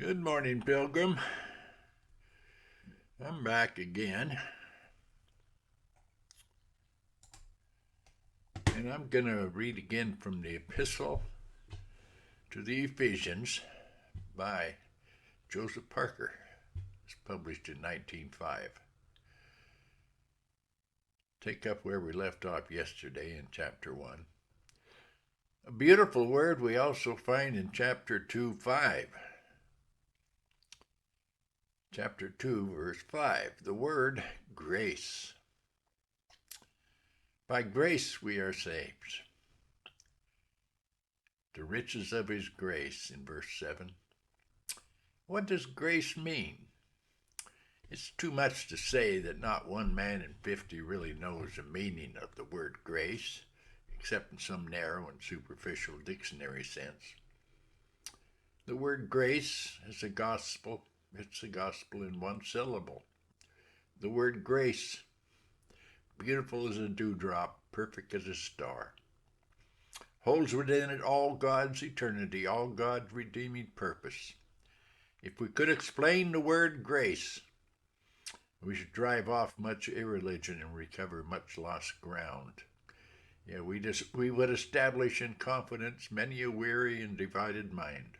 Good morning, Pilgrim. I'm back again, and I'm going to read again from the Epistle to the Ephesians by Joseph Parker. It's published in 1905. Take up where we left off yesterday in chapter 1. A beautiful word we also find in chapter 2:5. Chapter 2, verse 5, the word grace. By grace we are saved. The riches of his grace in verse 7. What does grace mean? It's too much to say that not one man in 50 really knows the meaning of the word grace, except in some narrow and superficial dictionary sense. The word grace is a gospel. It's a gospel in one syllable. The word grace, beautiful as a dewdrop, perfect as a star, holds within it all God's eternity, all God's redeeming purpose. If we could explain the word grace, we should drive off much irreligion and recover much lost ground. Yeah, we would establish in confidence many a weary and divided mind.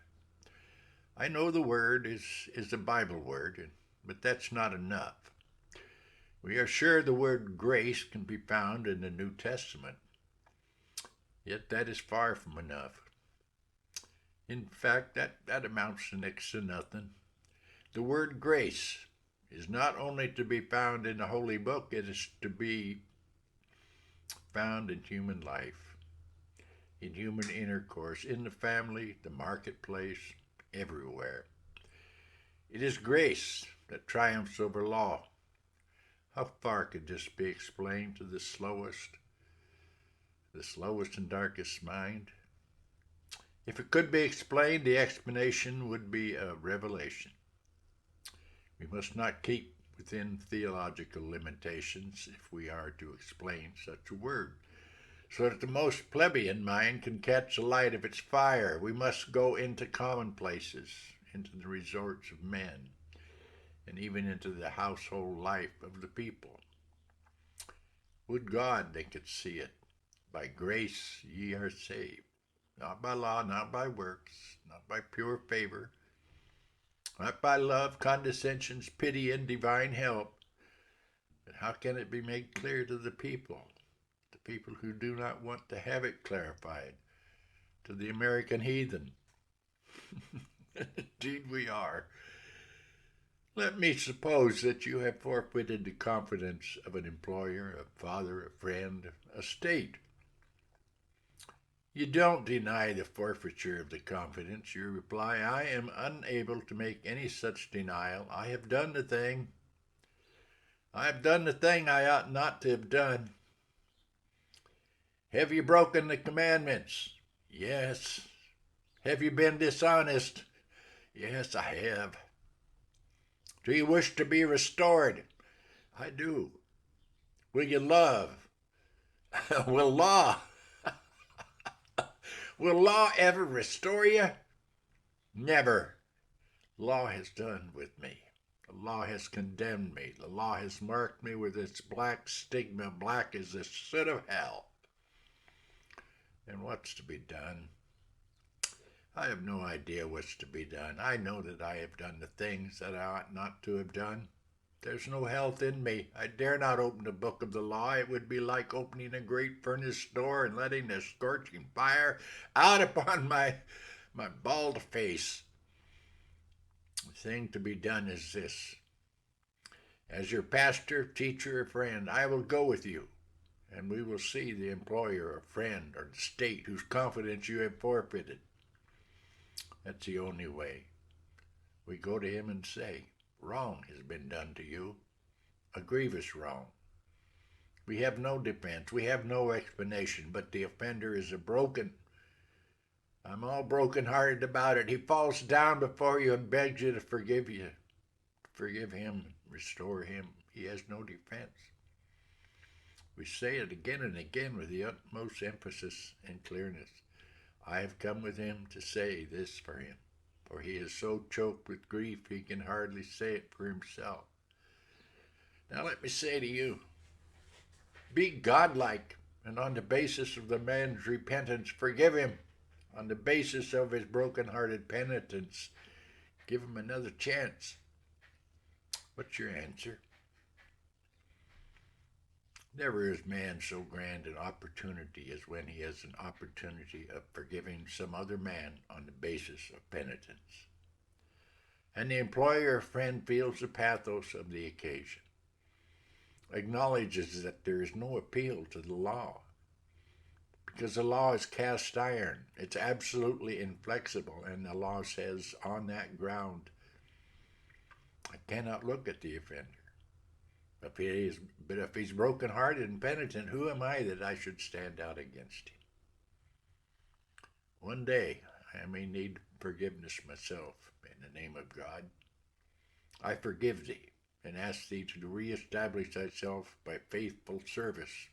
I know the word is a Bible word, but that's not enough. We are sure the word grace can be found in the New Testament, yet that is far from enough. In fact, that amounts to next to nothing. The word grace is not only to be found in the Holy Book, it is to be found in human life, in human intercourse, in the family, the marketplace, everywhere. It is grace that triumphs over law. How far could this be explained to the slowest and darkest mind? If it could be explained, the explanation would be a revelation. We must not keep within theological limitations if we are to explain such a word, so that the most plebeian mind can catch the light of its fire. We must go into commonplaces, into the resorts of men, and even into the household life of the people. Would God they could see it. By grace ye are saved, not by law, not by works, not by pure favor, not by love, condescensions, pity, and divine help. But how can it be made clear to the people who do not want to have it clarified, to the American heathen? Indeed we are. Let me suppose that you have forfeited the confidence of an employer, a father, a friend, a state. You don't deny the forfeiture of the confidence. You reply, I am unable to make any such denial. I have done the thing. I have done the thing I ought not to have done. Have you broken the commandments? Yes. Have you been dishonest? Yes, I have. Do you wish to be restored? I do. Will you love? Will law ever restore you? Never. Law has done with me. The law has condemned me. The law has marked me with its black stigma, black as the soot of hell. And what's to be done? I have no idea what's to be done. I know that I have done the things that I ought not to have done. There's no health in me. I dare not open the book of the law. It would be like opening a great furnace door and letting the scorching fire out upon my bald face. The thing to be done is this. As your pastor, teacher, or friend, I will go with you, and we will see the employer or friend or the state whose confidence you have forfeited. That's the only way. We go to him and say, wrong has been done to you, a grievous wrong. We have no defense, we have no explanation, but the offender is broken. I'm all broken-hearted about it. He falls down before you and begs you to forgive you. Forgive him, restore him. He has no defense. We say it again and again with the utmost emphasis and clearness. I have come with him to say this for him. for he is so choked with grief he can hardly say it for himself. Now let me say to you, be godlike, and on the basis of the man's repentance, forgive him. On the basis of his broken-hearted penitence, give him another chance. What's your answer? Never is man so grand an opportunity as when he has an opportunity of forgiving some other man on the basis of penitence. And the employer or friend feels the pathos of the occasion, acknowledges that there is no appeal to the law, because the law is cast iron. It's absolutely inflexible, and the law says on that ground, I cannot look at the offender. But if he's broken-hearted and penitent, who am I that I should stand out against him? One day, I may need forgiveness myself in the name of God. I forgive thee and ask thee to reestablish thyself by faithful service.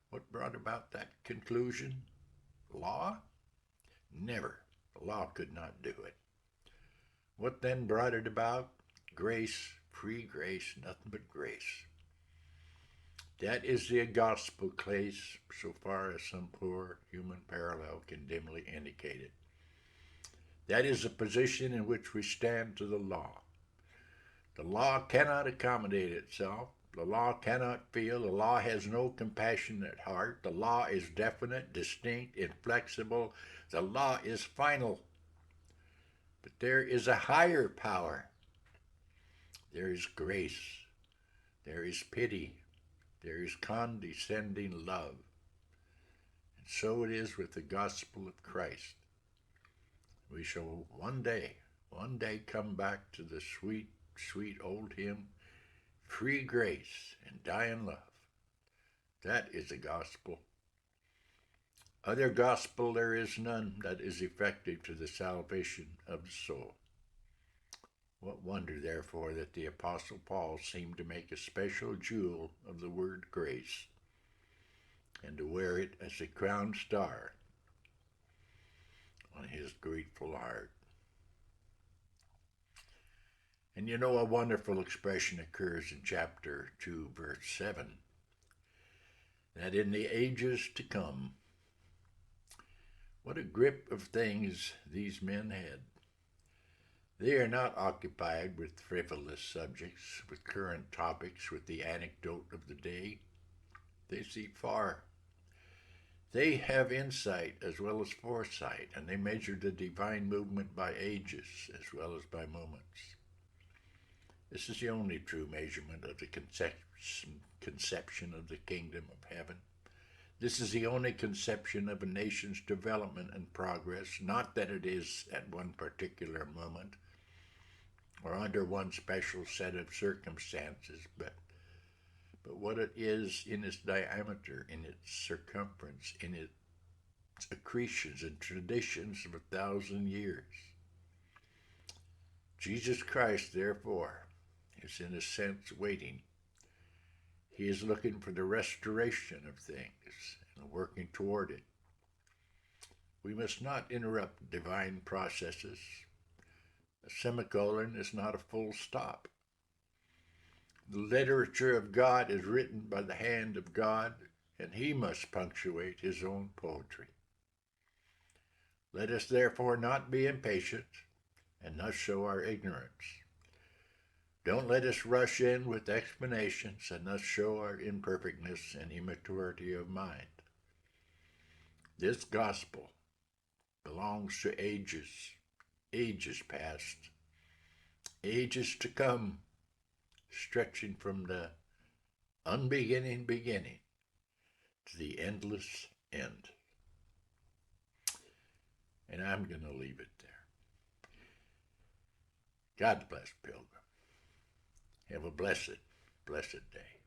What brought about that conclusion? Law? Never. The law could not do it. What then brought it about? Grace, free grace, nothing but grace. That is the gospel case, so far as some poor human parallel can dimly indicate it. That is the position in which we stand to the law. The law cannot accommodate itself. The law cannot feel. The law has no compassion at heart. The law is definite, distinct, inflexible. The law is final. But there is a higher power. There is grace. There is pity. There is condescending love. And so it is with the gospel of Christ. We shall one day come back to the sweet, sweet old hymn, free grace and die in love. That is the gospel. Other gospel there is none that is effective to the salvation of the soul. What wonder, therefore, that the Apostle Paul seemed to make a special jewel of the word grace, and to wear it as a crown star on his grateful heart. And you know, a wonderful expression occurs in chapter 2, verse 7, that in the ages to come, what a grip of things these men had. They are not occupied with frivolous subjects, with current topics, with the anecdote of the day. They see far. They have insight as well as foresight, and they measure the divine movement by ages as well as by moments. This is the only true measurement of the conception of the kingdom of heaven. This is the only conception of a nation's development and progress, not that it is at one particular moment or under one special set of circumstances, but what it is in its diameter, in its circumference, in its accretions and traditions of 1,000 years. Jesus Christ, therefore, is in a sense waiting. He is looking for the restoration of things and working toward it. We must not interrupt divine processes. A semicolon is not a full stop. The literature of God is written by the hand of God, and he must punctuate his own poetry. Let us therefore not be impatient and thus show our ignorance. Don't let us rush in with explanations and thus show our imperfectness and immaturity of mind. This gospel belongs to ages past, ages to come, stretching from the unbeginning beginning to the endless end. And I'm going to leave it there. God bless, Pilgrim. Have a blessed, blessed day.